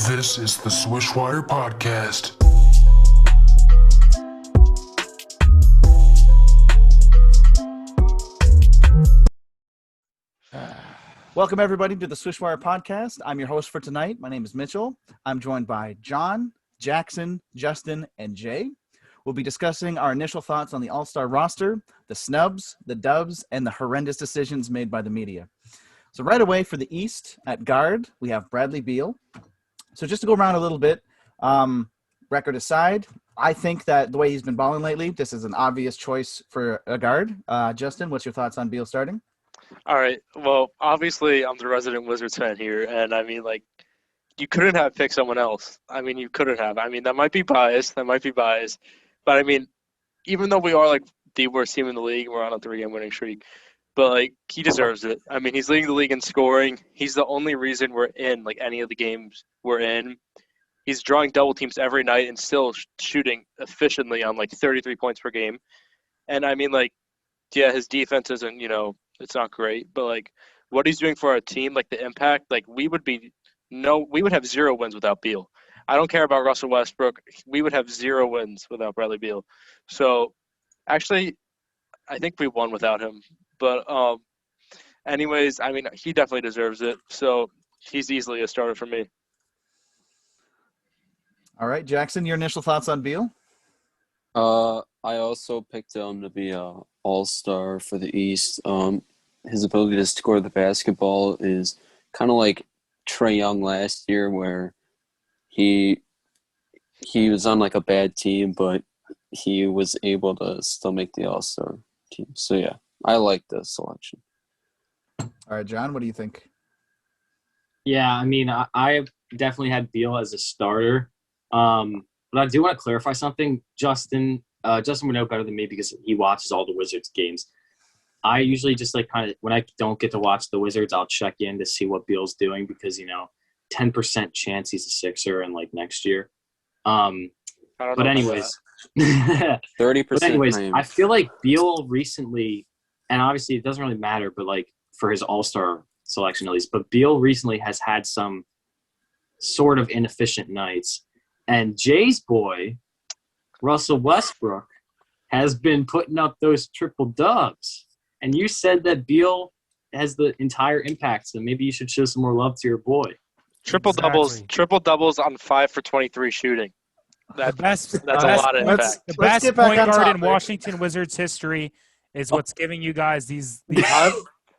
This is the SwishWire podcast. Welcome, everybody, to the SwishWire podcast. I'm your host for tonight. My name is Mitchell. I'm joined by John, Jackson, Justin, and Jay. We'll be discussing our initial thoughts on the All-Star roster, the snubs, the dubs, and the horrendous decisions made by the media. So right away for the East, at guard, we have Bradley Beal. So just to go around a little bit, record aside, I think that the way he's been balling lately, this is an obvious choice for a guard. Justin, what's your thoughts on Beal starting? All right. Well, obviously, I'm the resident Wizards fan here, and I mean, you couldn't have picked someone else. I mean, you couldn't have. I mean, that might be biased. But I mean, even though we are the worst team in the league, we're on a 3-game winning streak. But he deserves it. I mean, he's leading the league in scoring. He's the only reason we're in any of the games we're in. He's drawing double teams every night and still shooting efficiently on 33 points per game. And I mean, yeah, his defense isn't, it's not great. But what he's doing for our team, the impact, we would have 0 wins without Beal. I don't care about Russell Westbrook. We would have 0 wins without Bradley Beal. So actually, I think we won without him. But anyways, I mean, he definitely deserves it. So he's easily a starter for me. All right, Jackson, your initial thoughts on Beal? I also picked him to be a all-star for the East. His ability to score the basketball is kind of like Trae Young last year, where he was on a bad team, but he was able to still make the all-star team. So yeah, I like the selection. All right, John, what do you think? Yeah, I mean, I definitely had Beal as a starter. But I do want to clarify something. Justin would know better than me because he watches all the Wizards games. I usually just when I don't get to watch the Wizards, I'll check in to see what Beal's doing because 10% chance he's a Sixer and next year. But anyways, 30%. I feel like Beal recently, and obviously it doesn't really matter, but for his All-Star selection at least, but Beal recently has had some sort of inefficient nights. And Jay's boy, Russell Westbrook, has been putting up those triple dubs. And you said that Beal has the entire impact, so maybe you should show some more love to your boy. Triple doubles on 5 for 23 shooting. That's a lot of impact. The best point guard in Washington Wizards history is what's giving you guys these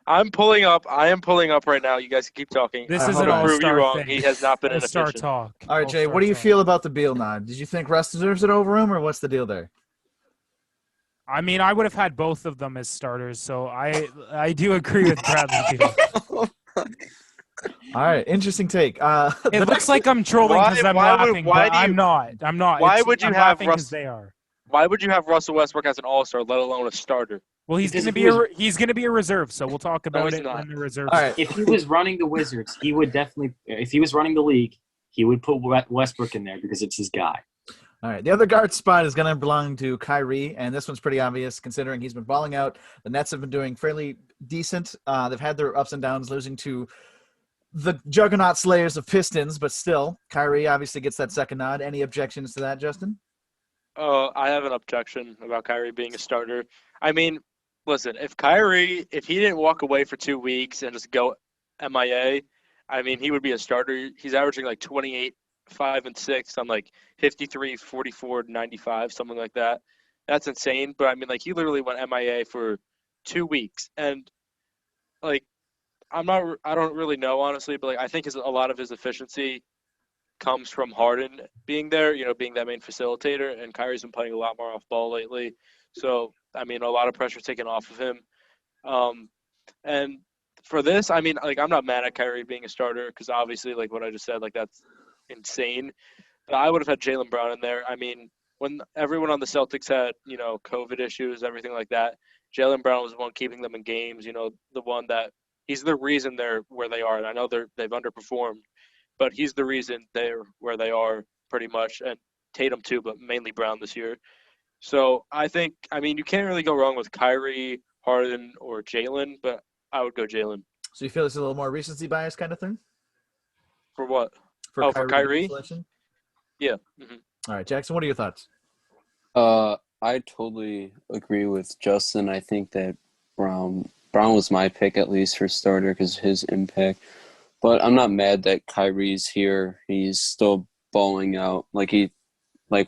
I am pulling up right now. You guys can keep talking. This is an all-star thing. He has not been All-star inefficient. talk. All right, Jay, what do you feel about the Beal nod? Did you think Russ deserves it over him, or what's the deal there? I mean, I would have had both of them as starters, so I do agree with Bradley Beal. All right, interesting take. It looks like I'm trolling because I'm laughing, but I'm not. I'm not. Why would you I'm have laughing Russ? because they are. Why would you have Russell Westbrook as an all-star, let alone a starter? Well, he's going to be a reserve, so we'll talk about it when the reserves. All right. If he was running the Wizards, he would definitely – if he was running the league, he would put Westbrook in there because it's his guy. All right, the other guard spot is going to belong to Kyrie, and this one's pretty obvious considering he's been balling out. The Nets have been doing fairly decent. They've had their ups and downs, losing to the juggernaut slayers of Pistons, but still, Kyrie obviously gets that second nod. Any objections to that, Justin? I have an objection about Kyrie being a starter. I mean, listen, if he didn't walk away for 2 weeks and just go MIA, I mean, he would be a starter. He's averaging 28, 5 and 6 on 53, 44, 95, something like that. That's insane. But I mean, he literally went MIA for 2 weeks, and I don't really know honestly, but I think a lot of his efficiency comes from Harden being there, being that main facilitator, and Kyrie's been playing a lot more off ball lately. So, I mean, a lot of pressure taken off of him. And for this, I mean, I'm not mad at Kyrie being a starter because obviously, what I just said, that's insane. But I would have had Jaylen Brown in there. I mean, when everyone on the Celtics had, COVID issues, everything like that, Jaylen Brown was the one keeping them in games, the one that he's the reason they're where they are. And I know they've underperformed, but he's the reason they're where they are pretty much, and Tatum too, but mainly Brown this year. So I think, I mean, you can't really go wrong with Kyrie, Harden, or Jaylen, but I would go Jaylen. So you feel it's a little more recency bias kind of thing? For what? for for Kyrie Kyrie? selection? Yeah. hmm All right, Jackson, what are your thoughts? I totally agree with Justin. I think that Brown was my pick at least for starter because his impact. But I'm not mad that Kyrie's here. He's still balling out. Like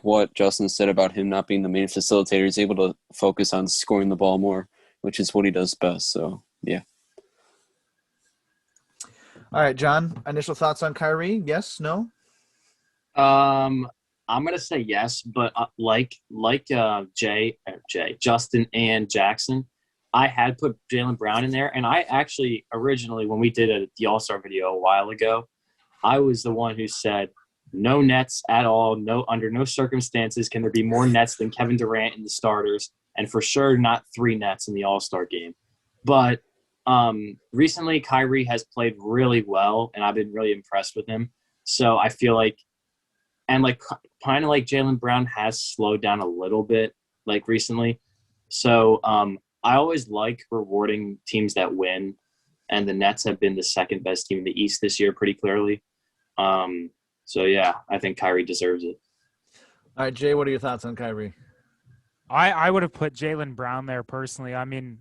what Justin said about him not being the main facilitator, he's able to focus on scoring the ball more, which is what he does best. So yeah. All right, John, initial thoughts on Kyrie? Yes, no? I'm gonna say yes, but Justin and Jackson, I had put Jaylen Brown in there, and I actually originally, when we did the All-Star video a while ago, I was the one who said no Nets at all. No, under no circumstances can there be more Nets than Kevin Durant in the starters, and for sure not 3 Nets in the All-Star game. But recently, Kyrie has played really well, and I've been really impressed with him. So I feel like, and like kind of like Jaylen Brown has slowed down a little bit like recently. So I always like rewarding teams that win, and the Nets have been the second best team in the East this year pretty clearly. So yeah, I think Kyrie deserves it. All right, Jay, what are your thoughts on Kyrie? I would have put Jaylen Brown there personally. I mean,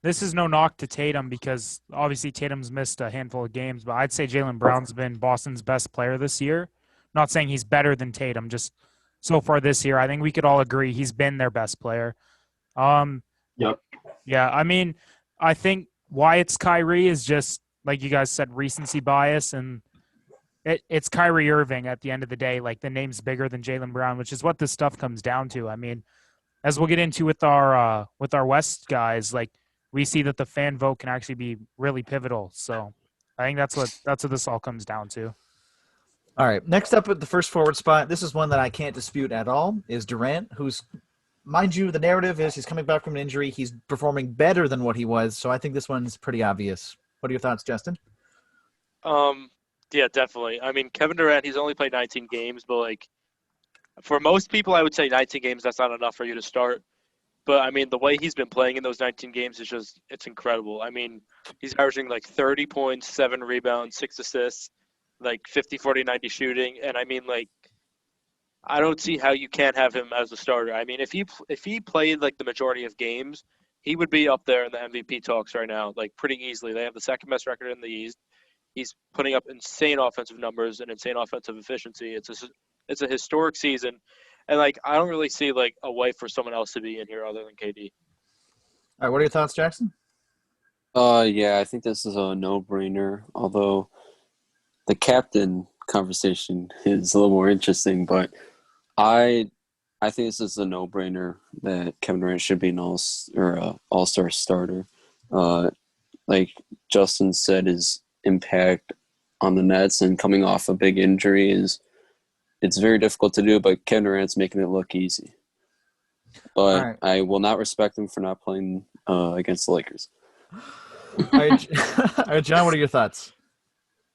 this is no knock to Tatum because obviously Tatum's missed a handful of games, but I'd say Jaylen Brown's been Boston's best player this year. Not saying he's better than Tatum, just so far this year. I think we could all agree he's been their best player. Yep. Yeah, I mean, I think why it's Kyrie is just, like you guys said, recency bias, and it's Kyrie Irving at the end of the day. Like, the name's bigger than Jaylen Brown, which is what this stuff comes down to. I mean, as we'll get into with our West guys, like, we see that the fan vote can actually be really pivotal. So I think that's what this all comes down to. All right, next up at the first forward spot, this is one that I can't dispute at all, is Durant, who's, mind you, the narrative is he's coming back from an injury. He's performing better than what he was, so I think this one's pretty obvious. What are your thoughts, Justin? Yeah, definitely. I mean, Kevin Durant, he's only played 19 games, but like for most people, I would say 19 games, that's not enough for you to start. But I mean, the way he's been playing in those 19 games is it's incredible. I mean, he's averaging like 30 points, 7 rebounds, 6 assists, like 50, 40, 90 shooting. And I mean, like, I don't see how you can't have him as a starter. I mean, if he played like the majority of games, he would be up there in the MVP talks right now, like pretty easily. They have the second best record in the East. He's putting up insane offensive numbers and insane offensive efficiency. It's a historic season, and like I don't really see like a way for someone else to be in here other than KD. All right, what are your thoughts, Jackson? Yeah, I think this is a no-brainer. Although the captain conversation is a little more interesting, but I think this is a no-brainer that Kevin Durant should be an all-star starter. Like Justin said, his impact on the Nets and coming off a big injury it's very difficult to do, but Kevin Durant's making it look easy. But right. I will not respect him for not playing against the Lakers. All right, John, what are your thoughts?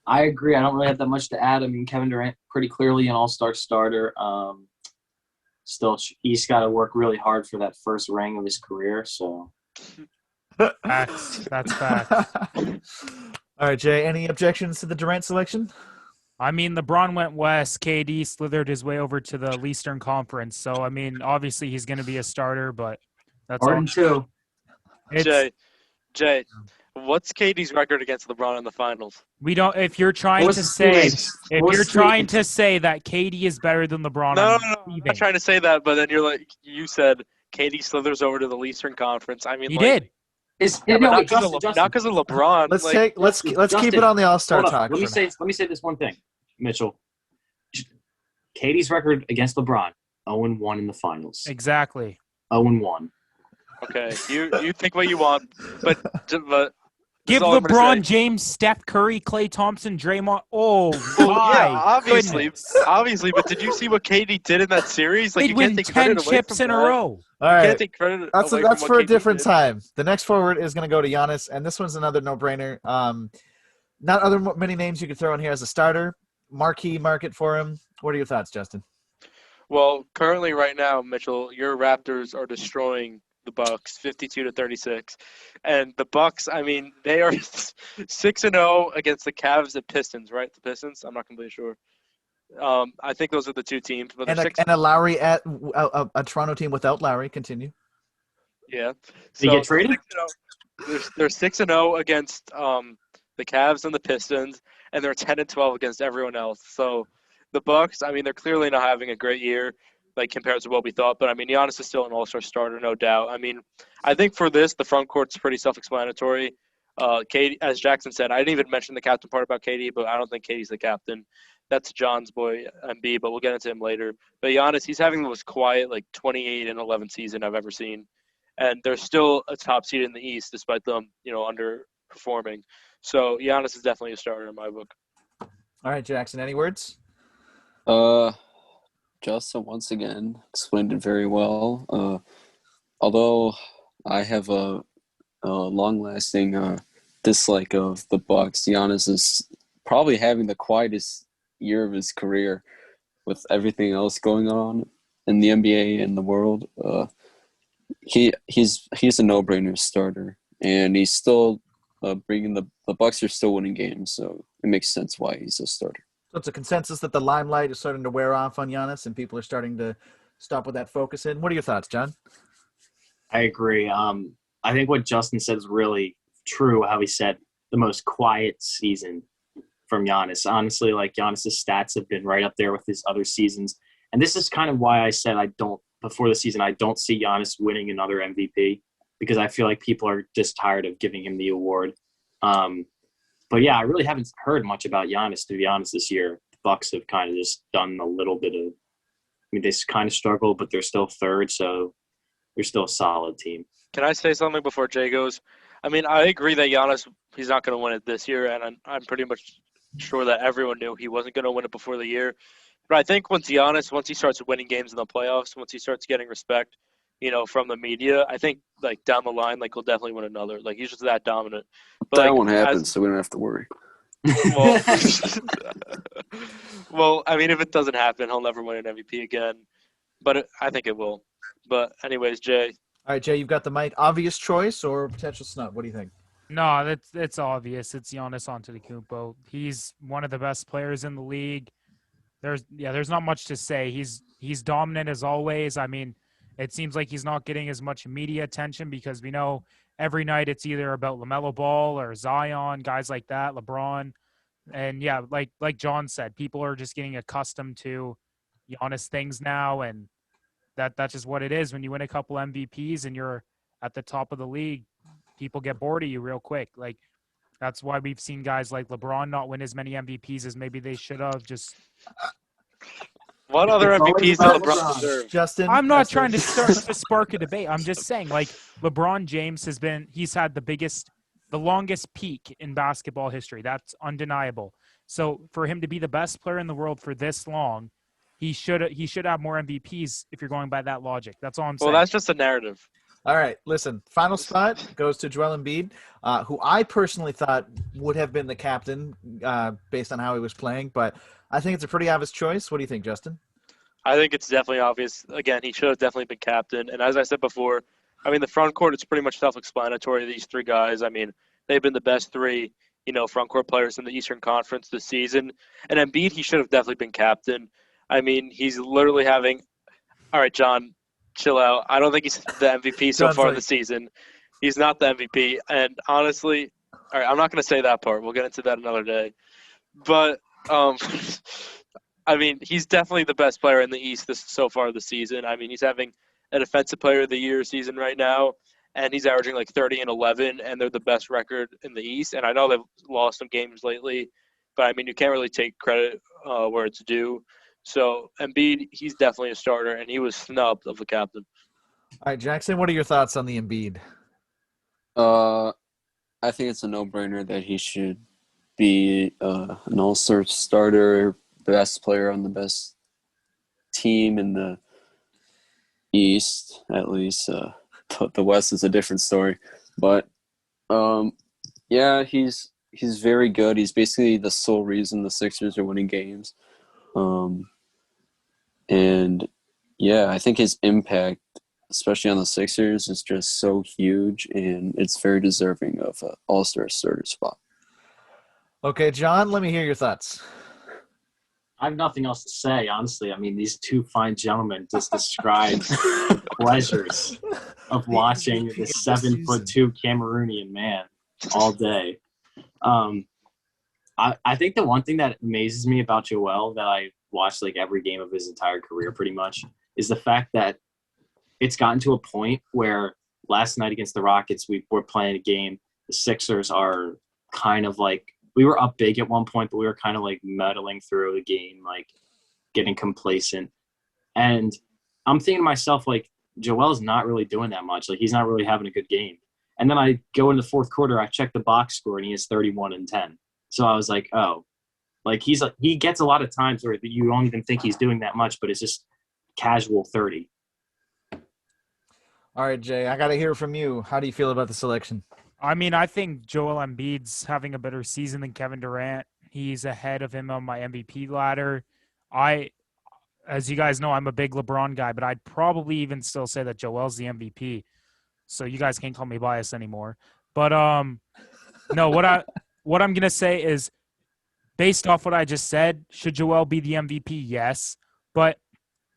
I agree. I don't really have that much to add. I mean, Kevin Durant, pretty clearly an all-star starter. Still, he's got to work really hard for that first ring of his career. So, Facts. That's facts. All right, Jay, any objections to the Durant selection? I mean, LeBron went west. KD slithered his way over to the Eastern Conference. So, I mean, obviously he's going to be a starter, but that's all. too. Jay, what's KD's record against LeBron in the finals? We don't. If you're trying to say that KD is better than LeBron, No, I'm not trying to say that. But then you said KD slithers over to the Eastern Conference. I mean, he did. Not because of LeBron. Let's keep it on the All-Star talk. Let me say this one thing, Mitchell. KD's record against LeBron, 0-1 in the finals. Exactly. 0-1. Okay, you think what you want, but give LeBron James, Steph Curry, Klay Thompson, Draymond. Oh, obviously. But did you see what KD did in that series? Like, they'd win 10 chips in a row. All right, can't take credit. That's for a different time. The next forward is going to go to Giannis, and this one's another no-brainer. Not many names you could throw in here as a starter. Marquee market for him. What are your thoughts, Justin? Well, currently right now, Mitchell, your Raptors are destroying the Bucks, 52-36. And the Bucks, I mean, they are 6-0 against the Cavs and Pistons, right? The Pistons. I'm not completely sure. I think those are the two teams, but they're And a Lowry at a Toronto team without Lowry. Continue. Yeah. Did he get traded? They're 6-0 against the Cavs and the Pistons, and they're 10-12 against everyone else. So the Bucks, I mean, they're clearly not having a great year, like compared to what we thought. But I mean, Giannis is still an All-Star starter, no doubt. I mean, I think for this, the front court's pretty self-explanatory. Katie, as Jackson said, I didn't even mention the captain part about Katie, but I don't think Katie's the captain. That's John's boy, MB, but we'll get into him later. But Giannis, he's having the most quiet, like 28-11 season I've ever seen. And they're still a top seed in the East despite them, underperforming. So Giannis is definitely a starter in my book. All right, Jackson, any words? Justin once again explained it very well. Although I have a long-lasting dislike of the Bucks, Giannis is probably having the quietest year of his career with everything else going on in the NBA and the world. He's a no-brainer starter, and he's still bringing the Bucks are still winning games, so it makes sense why he's a starter. So it's a consensus that the limelight is starting to wear off on Giannis, and people are starting to stop with that focus in. What are your thoughts, John? I agree. I think what Justin said is really true, how he said the most quiet season from Giannis. Honestly, like Giannis's stats have been right up there with his other seasons. And this is kind of why I said before the season, I don't see Giannis winning another MVP because I feel like people are just tired of giving him the award. But yeah, I really haven't heard much about Giannis, to be honest, this year. The Bucks have kind of just done a little bit of – they kind of struggle, but they're still third, so they're still a solid team. Can I say something before Jay goes? I mean, I agree that Giannis, he's not going to win it this year, and I'm pretty much sure that everyone knew he wasn't going to win it before the year. But I think once he starts winning games in the playoffs, once he starts getting respect, from the media, I think, like, down the line, like, he'll definitely win another. Like, he's just that dominant. But, that like, won't happen, so we don't have to worry. Well, well, I mean, if it doesn't happen, he'll never win an MVP again. But I think it will. But anyways, Jay. All right, Jay, you've got the mic. Obvious choice or potential snub? What do you think? No, it's obvious. It's Giannis Antetokounmpo. He's one of the best players in the league. There's not much to say. He's dominant as always. I mean, it seems like he's not getting as much media attention because we know every night it's either about LaMelo Ball or Zion, guys like that, LeBron. And yeah, like John said, people are just getting accustomed to Giannis things now, and that's just what it is. When you win a couple MVPs and you're at the top of the league, people get bored of you real quick. Like, that's why we've seen guys like LeBron not win as many MVPs as maybe they should have. Just what other MVPs did LeBron deserve? Justin, I'm not trying to spark a debate. I'm just saying, like, LeBron James he's had the longest peak in basketball history. That's undeniable. So for him to be the best player in the world for this long, he should have more MVPs if you're going by that logic. That's all I'm saying. Well, that's just a narrative. All right, listen. Final spot goes to Joel Embiid, who I personally thought would have been the captain based on how he was playing, but I think it's a pretty obvious choice. What do you think, Justin? I think it's definitely obvious. Again, he should have definitely been captain. And as I said before, I mean, the front court, it's pretty much self-explanatory. These three guys, I mean, they've been the best three, front court players in the Eastern Conference this season. And Embiid, he should have definitely been captain. I mean, he's literally having – all right, John, chill out. I don't think he's the MVP so far this season. He's not the MVP. And honestly, all right, I'm not going to say that part. We'll get into that another day. But, I mean, he's definitely the best player in the East so far this season. I mean, he's having a Defensive Player of the Year season right now, and he's averaging like 30 and 11, and they're the best record in the East. And I know they've lost some games lately, but, I mean, you can't really take credit where it's due. So Embiid, he's definitely a starter, and he was snubbed of the captain. All right, Jackson, what are your thoughts on the Embiid? I think it's a no-brainer that he should be an all-star starter, best player on the best team in the East, at least. The West is a different story. But, yeah, he's very good. He's basically the sole reason the Sixers are winning games. And, yeah, I think his impact especially on the Sixers, is just so huge, and it's very deserving of an All-Star starter spot. Okay, John, let me hear your thoughts. I have nothing else to say, honestly. I mean, these two fine gentlemen just described the pleasures of watching MVP the of this 7'2" Cameroonian man all day. I think the one thing that amazes me about Joel that I watched like every game of his entire career pretty much is the fact that it's gotten to a point where last night against the Rockets, we were playing a game. The Sixers are kind of like, we were up big at one point, but we were kind of like muddling through the game, like getting complacent. And I'm thinking to myself, like, Joel's not really doing that much. Like, he's not really having a good game. And then I go in the fourth quarter, I check the box score, and he has 31 and 10. So I was like, oh, like he gets a lot of times where you don't even think he's doing that much, but it's just casual 30. All right, Jay, I got to hear from you. How do you feel about the selection? I mean, I think Joel Embiid's having a better season than Kevin Durant. He's ahead of him on my MVP ladder. As you guys know, I'm a big LeBron guy, but I'd probably even still say that Joel's the MVP. So you guys can't call me biased anymore. But no, what I'm gonna say is, based off what I just said, should Joel be the MVP? Yes, but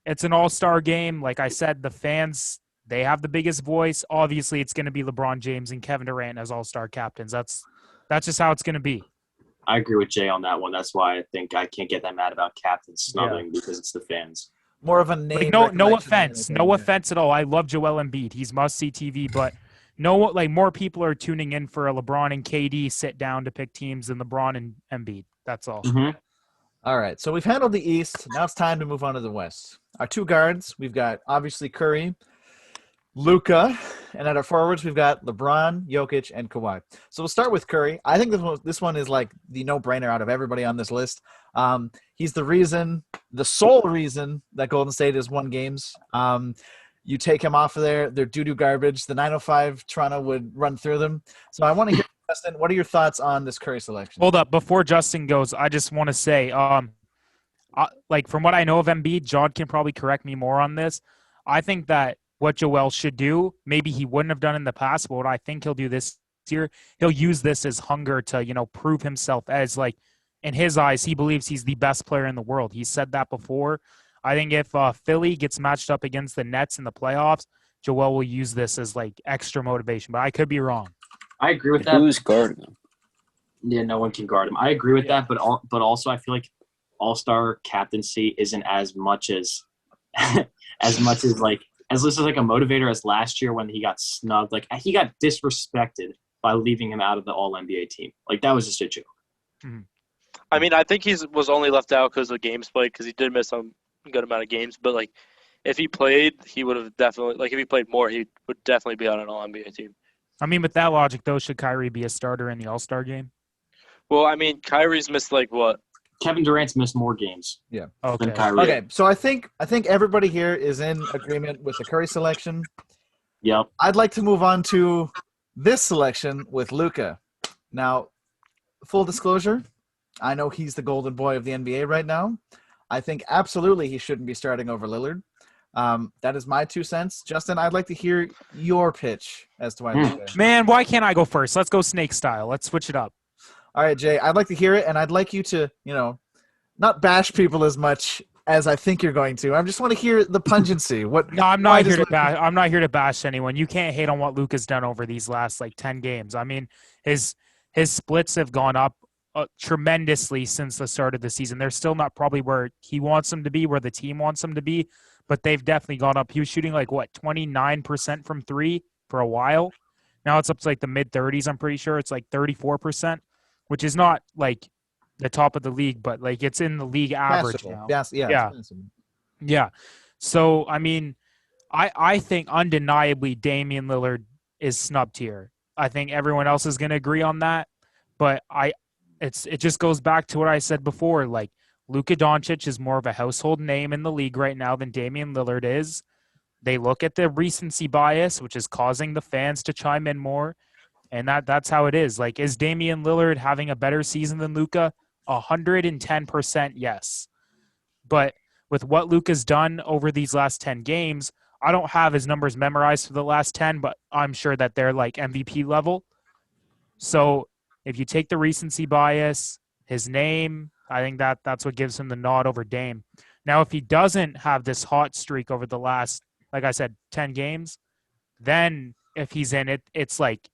it's an all-star game. Like I said, the fans, they have the biggest voice. Obviously, it's going to be LeBron James and Kevin Durant as all-star captains. That's just how it's going to be. I agree with Jay on that one. That's why I think I can't get that mad about captains snubbing because it's the fans. More of a name. Like, no offense. No offense at all. I love Joel Embiid. He's must-see TV, but more people are tuning in for a LeBron and KD sit down to pick teams than LeBron and Embiid. That's all. Mm-hmm. All right, so we've handled the East. Now it's time to move on to the West. Our two guards, we've got obviously Curry, Luka, and at our forwards, we've got LeBron, Jokic, and Kawhi. So we'll start with Curry. I think this one is like the no-brainer out of everybody on this list. He's the sole reason that Golden State has won games. You take him off of there, they're doo-doo garbage. The 905 Toronto would run through them. So I want to hear, Justin, what are your thoughts on this Curry selection? Hold up. Before Justin goes, I just want to say, like from what I know of Embiid, John can probably correct me more on this. I think that what Joel should do, maybe he wouldn't have done in the past, but what I think he'll do this year, he'll use this as hunger to, prove himself as, like, in his eyes, he believes he's the best player in the world. He said that before. I think if Philly gets matched up against the Nets in the playoffs, Joel will use this as, like, extra motivation, but I could be wrong. I agree with that. Who's guarding him? Yeah, no one can guard him. I agree with that, but also I feel like all-star captaincy isn't as much as as this is like a motivator as last year when he got snubbed. Like, he got disrespected by leaving him out of the All-NBA team. Like, that was just a joke. Mm-hmm. I mean, I think he was only left out because of games played, because he did miss some good amount of games. But, like, if he played, he would have definitely – like, if he played more, he would definitely be on an All-NBA team. I mean, with that logic, though, should Kyrie be a starter in the All-Star game? Well, I mean, Kyrie's missed, like, what? Kevin Durant's missed more games Yeah. than Okay. Kyrie. Okay, so I think everybody here is in agreement with the Curry selection. Yep. I'd like to move on to this selection with Luka. Now, full disclosure, I know he's the golden boy of the NBA right now. I think absolutely he shouldn't be starting over Lillard. That is my 2 cents. Justin, I'd like to hear your pitch as to why Luka. Man, why can't I go first? Let's go snake style. Let's switch it up. All right, Jay, I'd like to hear it, and I'd like you to, not bash people as much as I think you're going to. I just want to hear the pungency. No, I'm not here to bash. I'm not here to bash anyone. You can't hate on what Luka's done over these last 10 games. I mean, his splits have gone up tremendously since the start of the season. They're still not probably where he wants them to be, where the team wants them to be, but they've definitely gone up. He was shooting 29% from three for a while. Now it's up to the mid 30s. I'm pretty sure it's 34%, which is not the top of the league, but it's in the league average passable. now. Yes, yeah. Yeah. So, I mean, I think undeniably Damian Lillard is snubbed here. I think everyone else is going to agree on that, but it just goes back to what I said before. Luka Doncic is more of a household name in the league right now than Damian Lillard is. They look at the recency bias, which is causing the fans to chime in more, and that's how it is. Is Damian Lillard having a better season than Luka? 110% yes. But with what Luka's done over these last 10 games, I don't have his numbers memorized for the last 10, but I'm sure that they're like MVP level. So if you take the recency bias, his name, I think that's what gives him the nod over Dame. Now, if he doesn't have this hot streak over the last, like I said, 10 games, then if he's in it, it's like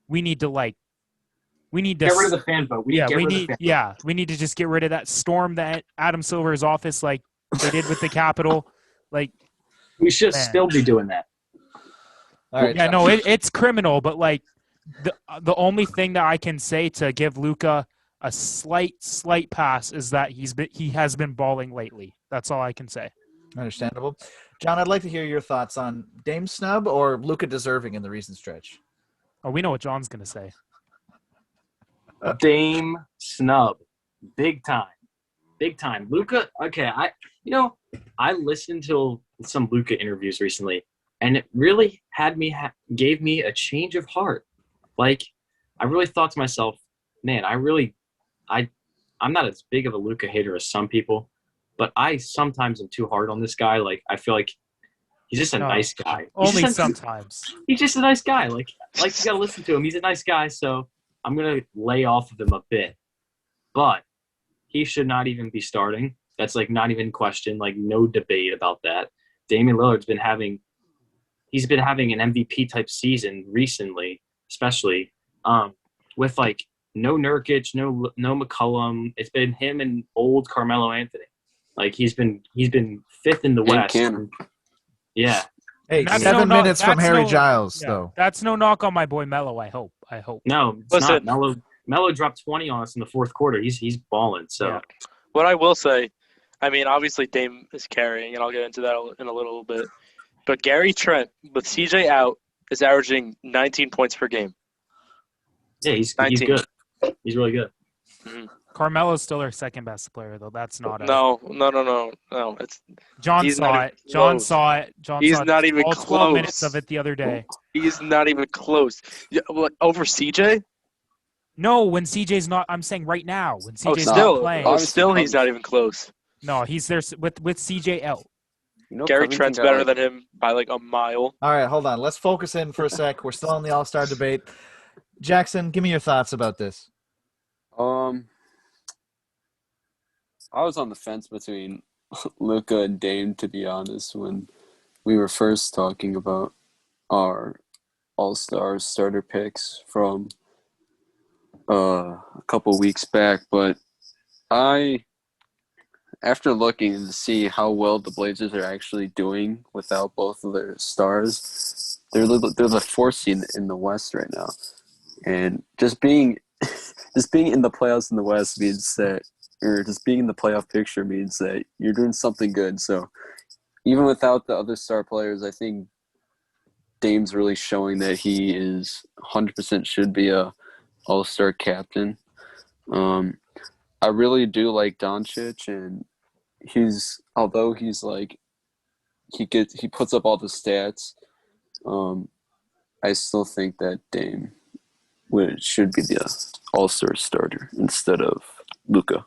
we need to Get rid of the fan vote. We need to just get rid of that, storm that Adam Silver's office like they did with the Capitol. Like, we should man. still be doing that. All right. Yeah, no, it's criminal, but like the only thing that I can say to give Luka a slight pass is that he has been balling lately. That's all I can say. Understandable. John, I'd like to hear your thoughts on Dame snub or Luka deserving in the recent stretch. Oh, we know what John's gonna say. Dame snub, big time. Luka. Okay, I listened to some Luka interviews recently, and it really gave me a change of heart. Like, I really thought to myself, man, I'm not as big of a Luka hater as some people, but I sometimes am too hard on this guy. Like, I feel like he's just a nice guy. Sometimes. He's just a nice guy. Like you gotta listen to him. He's a nice guy, so I'm gonna lay off of him a bit. But he should not even be starting. That's like not even question. Like, no debate about that. Damian Lillard's been having an MVP type season recently, especially with like no Nurkic, no McCollum. It's been him and old Carmelo Anthony. Like, he's been fifth in the West. Yeah. Hey, That's 7 minutes from that's Harry Giles, yeah, though. That's no knock on my boy Melo. I hope. No, it's Listen. not. Melo dropped 20 on us in the fourth quarter. He's balling. So Yeah. What I will say, I mean, obviously Dame is carrying, and I'll get into that in a little bit. But Gary Trent, with CJ out, is averaging 19 points per game. yeah, he's 19. good. He's really good. Carmelo's still our second best player, though. That's not a No. It's John he's saw not it. even John close. saw it. John He's saw not even all 12 close. minutes of it the other day. he's not even close. Yeah, what, over CJ? No, when CJ's not. I'm saying right now when Oh, CJ's not still, playing. Obviously he's not even close. No, he's there with CJ out. You know, Gary Covington Trent's got, better like, than him by like a mile. All right, hold on. Let's focus in for a sec. We're still in the All-Star debate. Jackson, give me your thoughts about this. I was on the fence between Luka and Dame, to be honest, when we were first talking about our All-Star starter picks from a couple weeks back. But after looking to see how well the Blazers are actually doing without both of their stars, they're the fourth seed in the West right now, and just being in the playoffs in the West means that, or just being in the playoff picture means that you're doing something good. So even without the other star players, I think Dame's really showing that he is 100% should be a All-Star captain. I really do like Doncic, and although he's like he puts up all the stats, I still think that Dame should be the All-Star starter instead of Luka.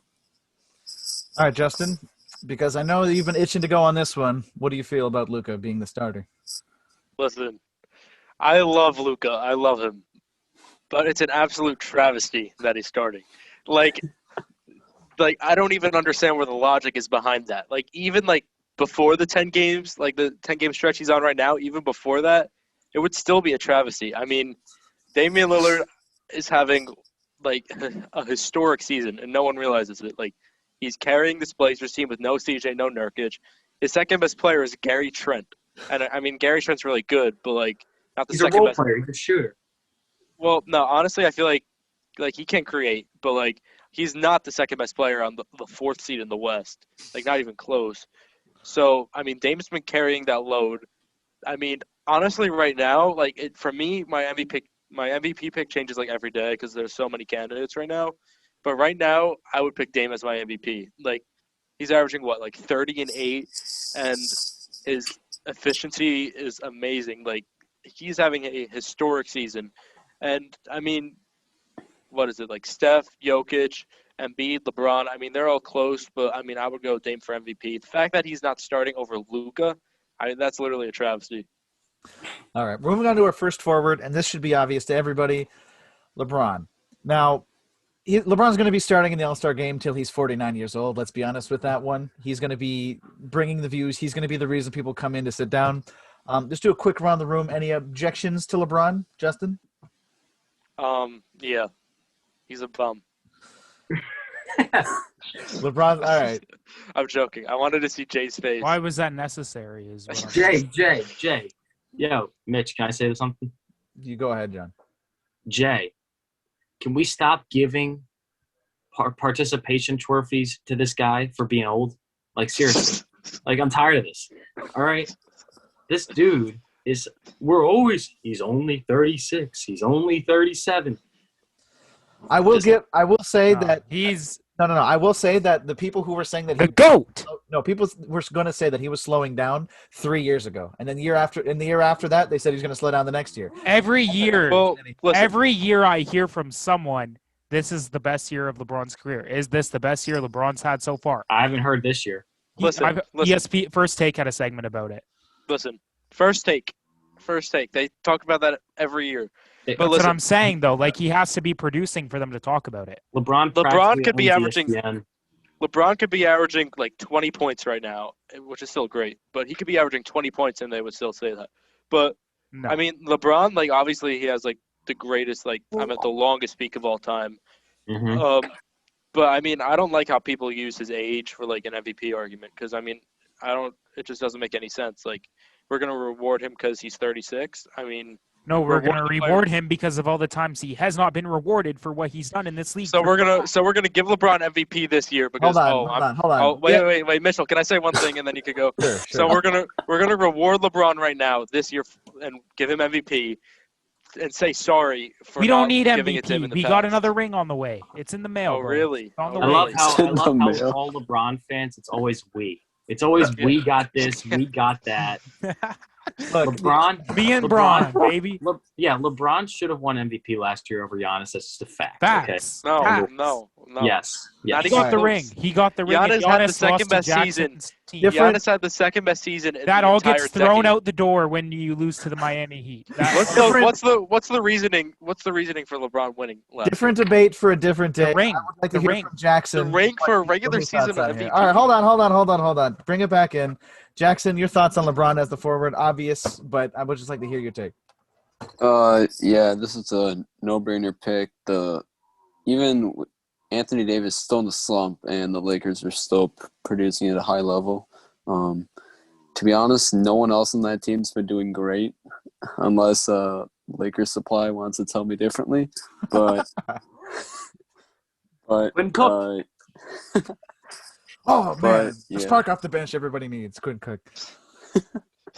All right, Justin, because I know that you've been itching to go on this one. What do you feel about Luka being the starter? Listen, I love Luka. I love him. But it's an absolute travesty that he's starting. Like I don't even understand where the logic is behind that. Like, even like before the 10 games, like the 10-game stretch he's on right now, even before that, it would still be a travesty. I mean, Damian Lillard is having like a historic season, and no one realizes it. Like, he's carrying this Blazers team with no CJ, no Nurkic. His second best player is Gary Trent, and I mean, Gary Trent's really good, but like not the He's a second role best player. He's a shooter. Well, no, honestly, I feel like he can create, but like he's not the second best player on the fourth seed in the West. Like, not even close. So I mean, Dame's been carrying that load. I mean, honestly, right now, like for me, my MVP pick changes like every day because there's so many candidates right now. But right now, I would pick Dame as my MVP. Like, he's averaging like 30 and 8, and his efficiency is amazing. Like, he's having a historic season. And I mean, what is it, like Steph, Jokic, Embiid, LeBron? I mean, they're all close, but I mean, I would go Dame for MVP. The fact that he's not starting over Luka That's literally a travesty. All right, moving on to our first forward, and this should be obvious to everybody, LeBron. Now, LeBron's going to be starting in the All-Star game till he's 49 years old. Let's be honest with that one. He's going to be bringing the views. He's going to be the reason people come in to sit down. Just do a quick around the room. Any objections to LeBron, Justin? Yeah, he's a bum. LeBron, all right. I'm joking. I wanted to see Jay's face. Why was that necessary? Is what I'm Jay. Yo, Mitch, can I say something? You go ahead, John. Jay, can we stop giving participation trophies to this guy for being old? Like, seriously. Like, I'm tired of this. All right? This dude he's only 36. He's only 37. I will say No, that he's no. I will say that the people who were saying that the GOAT. people were going to say that he was slowing down 3 years ago, and then the year after that, they said he's going to slow down the next year. Every year, Well, listen, every year I hear from someone, this is the best year of LeBron's career. Is this the best year LeBron's had so far? I haven't heard this year. listen. ESP First Take had a segment about it. Listen. First take. They talk about that every year. That's But what listen, I'm saying, though. Like, he has to be producing for them to talk about it. LeBron could be owns averaging- ESPN. LeBron could be averaging like 20 points right now, which is still great. But he could be averaging 20 points and they would still say that. But No. I mean, LeBron, like obviously he has like the greatest, like the longest peak of all time. Mhm. But I mean, I don't like how people use his age for like an MVP argument because I mean, it just doesn't make any sense. Like, we're gonna reward him because he's 36. I mean, No, we're going to reward the reward him because of all the times he has not been rewarded for what he's done in this league. so we're gonna give LeBron MVP this year because Hold on. Oh, wait, Yeah, wait, Mitchell. Can I say one thing and then you could go? sure. So we're gonna reward LeBron right now this year and give him MVP and say sorry for we don't not need giving it to him in MVP. the We past. got another ring on the way. It's in the mail. Oh, bro. really? It's on the Oh, I way. love really? how It's in the mail. all LeBron fans, it's always we. It's always we got this, we got that. Look, LeBron, Me and LeBron- Braun, baby. LeBron should have won MVP last year over Giannis. That's just a fact. Okay. Facts. No, Facts. no. Yes. Not He even got the close. ring. He got the ring. and Giannis had the Giannis second lost to best season. Jackson's team. Different- Giannis had the second best season. In That the all entire gets thrown decade. out the door when you lose to the Miami Heat. What's the reasoning? What's the reasoning for LeBron winning? Last different debate for a different day. The ring. I would like to The hear ring. from Jackson. The rank for a What regular his thoughts season on here. MVP. All right, hold on. Bring it back in. Jackson, your thoughts on LeBron as the forward? Obvious, but I would just like to hear your take. Yeah, this is a no-brainer pick. Even Anthony Davis still in the slump, and the Lakers are still producing at a high level. To be honest, no one else on that team's been doing great, unless Lakers supply wants to tell me differently. But Quinn Cook. Oh, man. But, The yeah. spark off the bench everybody needs. Quinn Cook.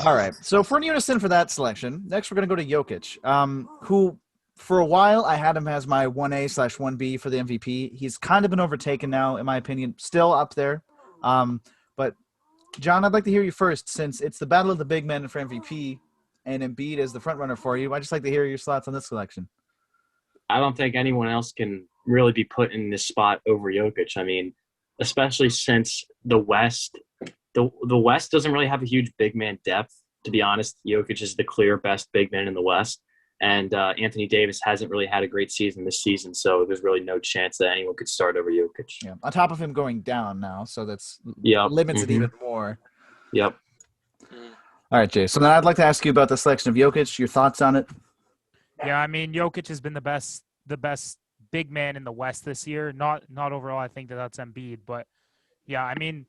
All right. So for in unison for that selection, next we're going to go to Jokic, who for a while I had him as my 1A/1B for the MVP. He's kind of been overtaken now, in my opinion, still up there. But, John, I'd like to hear you first since it's the battle of the big men for MVP and Embiid is the front runner for you. I'd just like to hear your thoughts on this selection. I don't think anyone else can really be put in this spot over Jokic. I mean, especially since the West doesn't really have a huge big man depth, to be honest. Jokic is the clear best big man in the West. And Anthony Davis hasn't really had a great season this season, so there's really no chance that anyone could start over Jokic. Yeah. On top of him going down now, so that's Yep. limits it Mhm. even more. Yep. All right, Jay. So then I'd like to ask you about the selection of Jokic, your thoughts on it. Yeah, I mean, Jokic has been the best big man in the West this year. Not overall. I think that's Embiid, but yeah, I mean,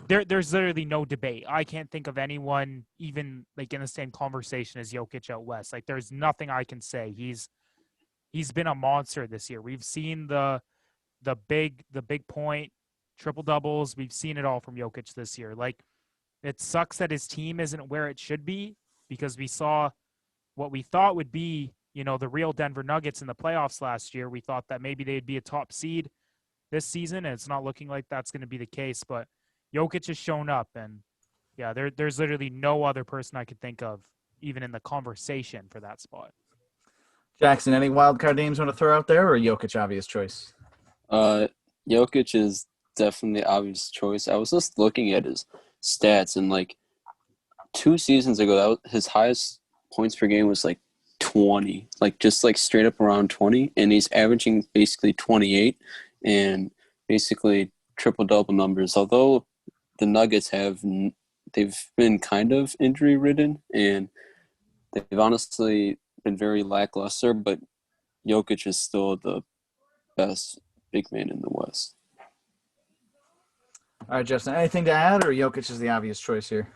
there's literally no debate. I can't think of anyone even like in the same conversation as Jokic out West. Like, there's nothing I can say. He's been a monster this year. We've seen the big point, triple doubles. We've seen it all from Jokic this year. Like, it sucks that his team isn't where it should be because we saw what we thought would be, the real Denver Nuggets in the playoffs last year. We thought that maybe they'd be a top seed this season, and it's not looking like that's going to be the case. But Jokic has shown up, and yeah, there's literally no other person I could think of, even in the conversation for that spot. Jackson, any wild card names you want to throw out there, or Jokic obvious choice? Jokic is definitely the obvious choice. I was just looking at his stats, and 2 seasons ago, his highest points per game was like 20, like just like straight up around 20, and he's averaging basically 28 and basically triple double numbers. Although the Nuggets they've been kind of injury ridden and they've honestly been very lackluster, but Jokic is still the best big man in the West. All right, Justin, anything to add, or Jokic is the obvious choice here?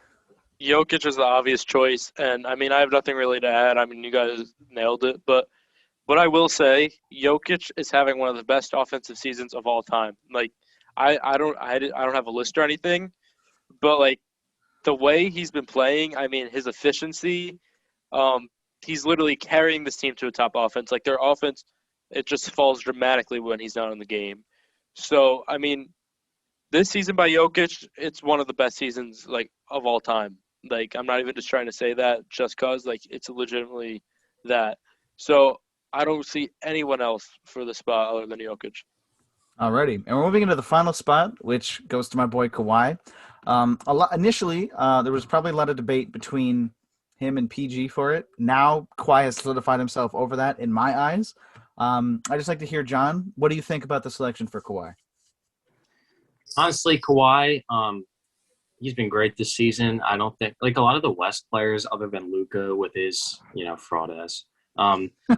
Jokic is the obvious choice, and I mean I have nothing really to add. I mean you guys nailed it, but what I will say, Jokic is having one of the best offensive seasons of all time. Like I don't have a list or anything, but like the way he's been playing, I mean his efficiency, he's literally carrying this team to a top offense. Like their offense, it just falls dramatically when he's not in the game. So I mean, this season by Jokic, it's one of the best seasons like of all time. Like I'm not even just trying to say that just cause like it's legitimately that. So I don't see anyone else for the spot other than Jokic. Alrighty, and we're moving into the final spot, which goes to my boy Kawhi. Initially, there was probably a lot of debate between him and PG for it. Now Kawhi has solidified himself over that in my eyes. I just like to hear, John, what do you think about the selection for Kawhi? Honestly, Kawhi, he's been great this season. I don't think like a lot of the West players, other than Luka with his fraud ass,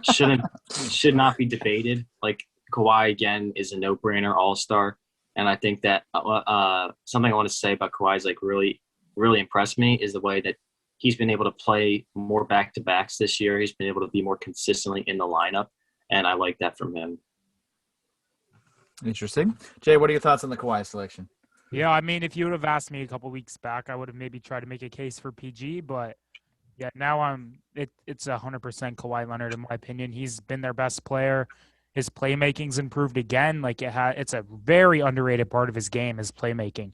should not be debated. Like Kawhi again is a no-brainer All-Star, and I think that something I want to say about Kawhi is like really impressed me is the way that he's been able to play more back-to-backs this year. He's been able to be more consistently in the lineup, and I like that from him. Interesting. Jay, what are your thoughts on the Kawhi selection? Yeah, I mean, if you would have asked me a couple weeks back, I would have maybe tried to make a case for PG, but yeah, now it's 100% Kawhi Leonard in my opinion. He's been their best player. His playmaking's improved again. Like it's a very underrated part of his game, his playmaking.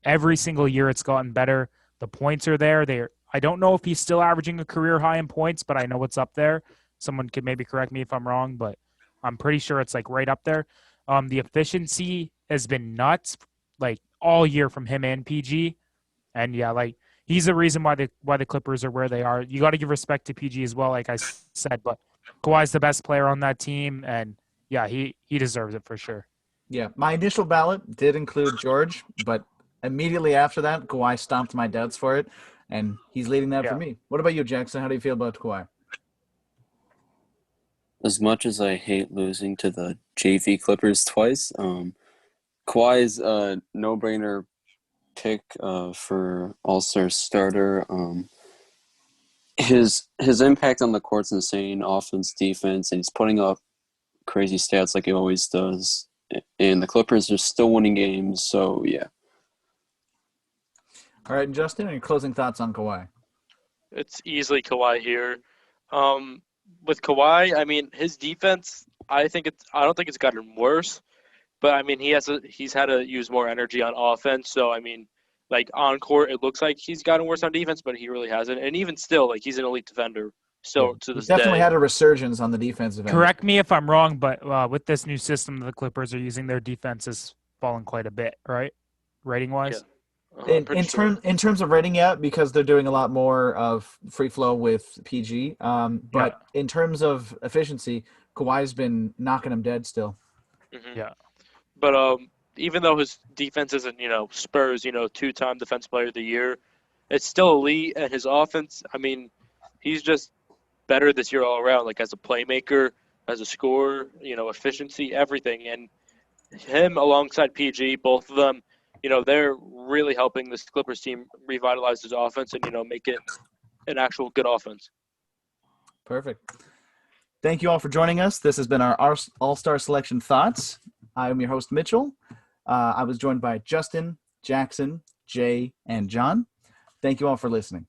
Every single year it's gotten better. The points are there. I don't know if he's still averaging a career high in points, but I know it's up there. Someone could maybe correct me if I'm wrong, but I'm pretty sure it's like right up there. The efficiency has been nuts, like all year from him and PG, and yeah, like he's the reason why the Clippers are where they are. You got to give respect to PG as well, like I said, but Kawhi's the best player on that team, and yeah, he deserves it for sure. Yeah, my initial ballot did include George, but immediately after that, Kawhi stomped my doubts for it, and he's leading that for me. What about you, Jackson? How do you feel about Kawhi? As much as I hate losing to the JV Clippers twice, Kawhi is a no-brainer pick for All-Star starter. His impact on the court's insane, offense, defense, and he's putting up crazy stats like he always does. And the Clippers are still winning games, so yeah. All right, Justin, any closing thoughts on Kawhi? It's easily Kawhi here. With Kawhi, I mean his defense. I don't think it's gotten worse, but I mean he's had to use more energy on offense. So I mean, like on court, it looks like he's gotten worse on defense, but he really hasn't. And even still, like he's an elite defender. So to this definitely day, had a resurgence on the defensive end. Correct me if I'm wrong, but with this new system the Clippers are using, their defense has fallen quite a bit, right? Rating wise. Yeah. In terms of rating, yeah, because they're doing a lot more of free flow with PG. But in terms of efficiency, Kawhi's been knocking them dead still. Mm-hmm. Yeah. But even though his defense isn't, Spurs, two-time Defense Player of the Year, it's still elite. And his offense, I mean, he's just better this year all around, like as a playmaker, as a scorer, efficiency, everything. And him alongside PG, both of them, they're really helping this Clippers team revitalize his offense and, make it an actual good offense. Perfect. Thank you all for joining us. This has been our All-Star Selection Thoughts. I am your host, Mitchell. I was joined by Justin, Jackson, Jay, and John. Thank you all for listening.